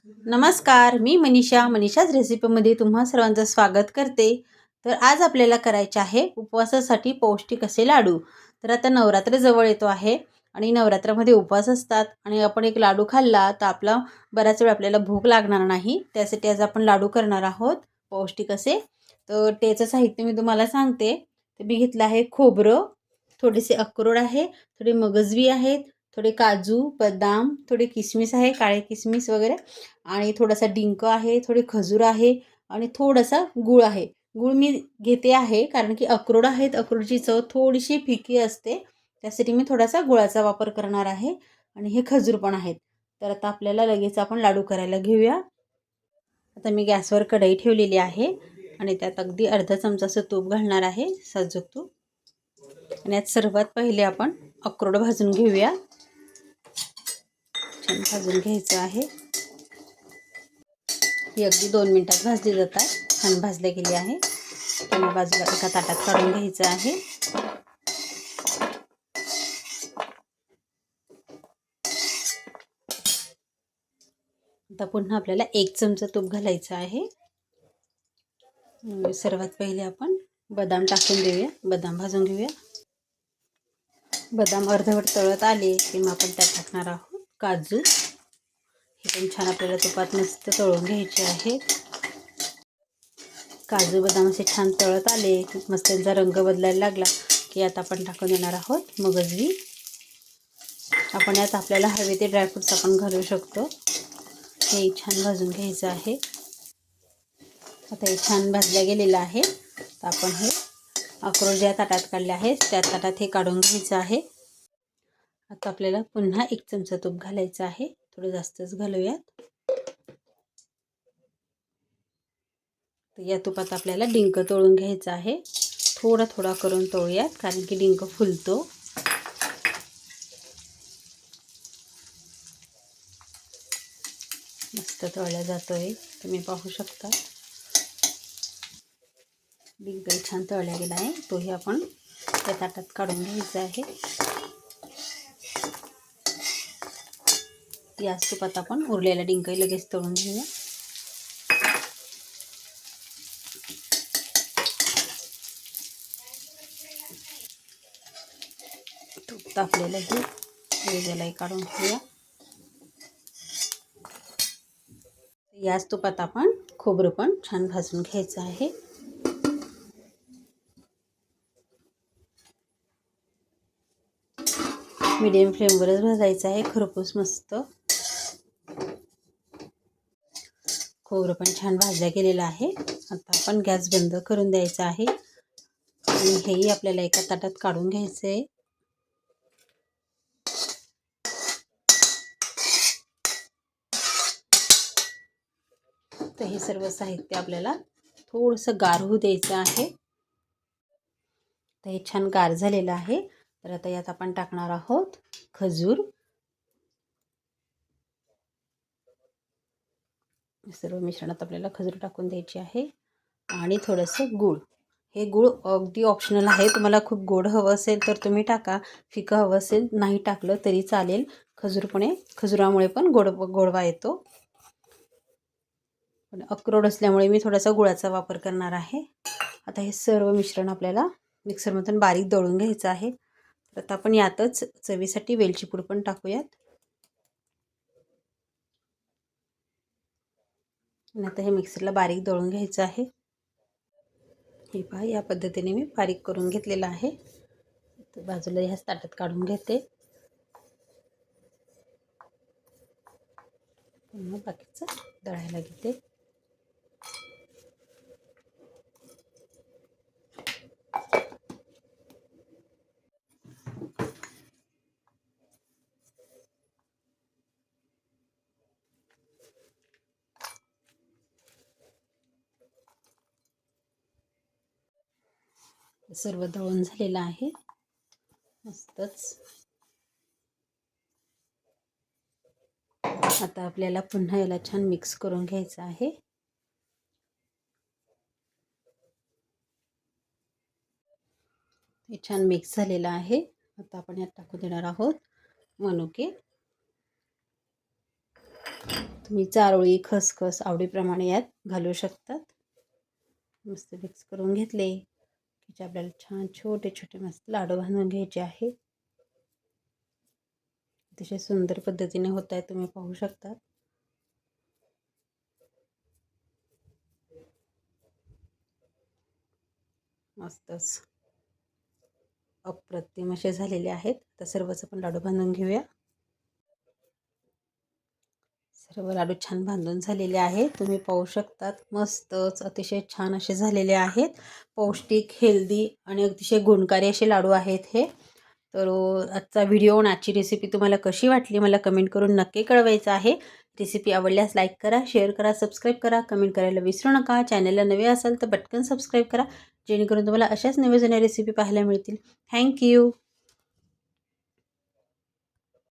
नमस्कार, मी मनीषाच रेसिपीमध्ये तुम्हा सर्वांचं स्वागत करते. तर आज आपल्याला करायचे आहे उपवासासाठी पौष्टिक असे लाडू. तर आता नवरात्र जवळ येतो आहे आणि नवरात्रामध्ये उपवास असतात आणि आपण एक लाडू खाल्ला तर आपला बराच वेळ आपल्याला भूक लागणार नाही. त्यासाठी आज आपण लाडू करणार आहोत पौष्टिक असे. तर त्याचं साहित्य मी तुम्हाला सांगते. तर मी घेतलं आहे खोबरं, थोडेसे अक्रोड आहे, थोडे मगजबी आहेत, थोडे काजू, बदाम, थोडे किसमिस आहे, काळे किसमिस वगैरे आणि थोडासा डिंक आहे, थोडे खजूर आहे आणि थोडासा गूळ आहे. गूळ मी घेते आहे कारण की अक्रोड आहेत, अक्रोडची चव थोडीशी फिकी असते. त्यासाठी मी थोडासा गुळाचा वापर करणार आहे आणि हे खजूर पण आहेत. तर आता आपल्याला लगेच आपण लाडू करायला घेऊया. आता मी गॅसवर कढई ठेवलेली आहे आणि त्यात अगदी अर्धा चमचाचं तूप घालणार आहे, साजूक तूप. आणि यात सर्वात पहिले आपण अक्रोड भाजून घेऊया. छान भाजून घ्यायचं आहे. ही अगदी 2 मिनिटात भाजली जातात. छान भाजले गेली आहे. त्यांना बाजूला एका ताटात काढून घ्यायचं आहे. आता पुन्हा आपल्याला 1 चमचा तूप घालायचं आहे. सर्वात पहिले आपण बदाम टाकून देऊया. बदाम भाजून घेऊया. बदाम अर्धवट तळत आले की मग आपण त्यात टाकणार आहोत काजू. हे पण छान आपल्याला तुपात मस्त तळून घ्यायचे आहे. काजू बदाम असे छान तळत आले की मस्त त्यांचा रंग बदलायला लागला की आता आपण टाकून देणार आहोत मगजबी. आपण यात आपल्याला हवे ते ड्रायफ्रूट्स आपण घालू शकतो. हे छान भाजून घ्यायचं आहे. आता हे छान भाजल्या गेलेलं आहे. तर आपण हे अक्रोड ज्या ताटात काढले आहेत त्या ताटात हे काढून घ्यायचं आहे. आता आपल्याला पुन्हा 1 चमचा तूप घालायचं आहे. थोडं जास्तच घालूयात. तर या तुपात आपल्याला डिंक तळून घ्यायचा आहे. थोडा थोडा करून तळूयात कारण की डिंक फुलतो. मस्त तळला जातोय, तुम्ही पाहू शकता. डिंक छान तळला गेला आहे. तोही आपण त्या ताटात काढून घ्यायचा आहे. याच तुपात आपण उरलेला डिंक लगेच तळून घेऊया. तूप तापलेलं हे वेगळ्यालाही काढून घेऊया. याच तुपात आपण खोबरं पण छान भाजून घ्यायचं आहे. मीडियम फ्लेमवरच भाजायचं आहे. खरपूस मस्त खोबरं पण छान भाजलं गेलेलं आहे. आता आपण गॅस बंद करून द्यायचा आहे आणि हेही आपल्याला एका ताटात काढून घ्यायचं आहे. तर हे सर्व साहित्य आपल्याला थोडंसं गार होऊ द्यायचं आहे. तर हे छान गार झालेलं आहे. तर आता यात आपण टाकणार आहोत खजूर. सर्व मिश्रणात आपल्याला खजूर टाकून द्यायची आहे आणि थोडंसं गूळ. हे गूळ अगदी ऑप्शनल आहे. तुम्हाला खूप गोड हवं असेल तर तुम्ही टाका, फिकं हवं असेल नाही टाकलं तरी चालेल. खजुरामुळे पण गोडवा येतो. पण अक्रोड असल्यामुळे मी थोडासा गुळाचा वापर करणार आहे. आता हे सर्व मिश्रण आपल्याला मिक्सरमधून बारीक दळून घ्यायचं आहे. तर आता आपण यातच चवीसाठी वेलची पूड पण टाकूयात. आणि आता हे मिक्सरला बारीक दळून घ्यायचं आहे. हे पहा, या पद्धतीने मी बारीक करून घेतलेलं आहे. तर बाजूला ह्याच ताटात काढून घेते. पुन्हा बाकीचं दळायला घेते. सर्व दळून झालेलं आहे मस्तच. आता आपल्याला पुन्हा याला छान मिक्स करून घ्यायचं आहे. हे छान मिक्स झालेलं आहे. आता आपण यात टाकून देणार आहोत मनुके. तुम्ही चारोळी खसखस आवडीप्रमाणे यात घालू शकतात. मस्त मिक्स करून घेतले की आपल्याला छान छोटे छोटे मस्त लाडू बांधून घ्यायचे आहे. अतिशय सुंदर पद्धतीने होत आहे, तुम्ही पाहू शकता. मस्तच अप्रतिम असे झालेले आहेत. तर सर्वच आपण लाडू बांधून घेऊया. सर्व लाडू छान बांधून झालेले आहेत, तुम्ही पाहू शकतात. मस्तच अतिशय छान असे झालेले आहेत. पौष्टिक, हेल्दी आणि अतिशय गुणकारी असे लाडू आहेत हे. तर आजचा व्हिडिओ आणि आजची रेसिपी तुम्हाला कशी वाटली मला कमेंट करून नक्की कळवायचं आहे. रेसिपी आवडल्यास लाईक करा, शेअर करा, सबस्क्राईब करा, कमेंट करायला विसरू नका. चॅनलला नवे असाल तर पटकन सबस्क्राईब करा, जेणेकरून तुम्हाला अशाच नवीन रेसिपी पाहायला मिळतील. थँक्यू.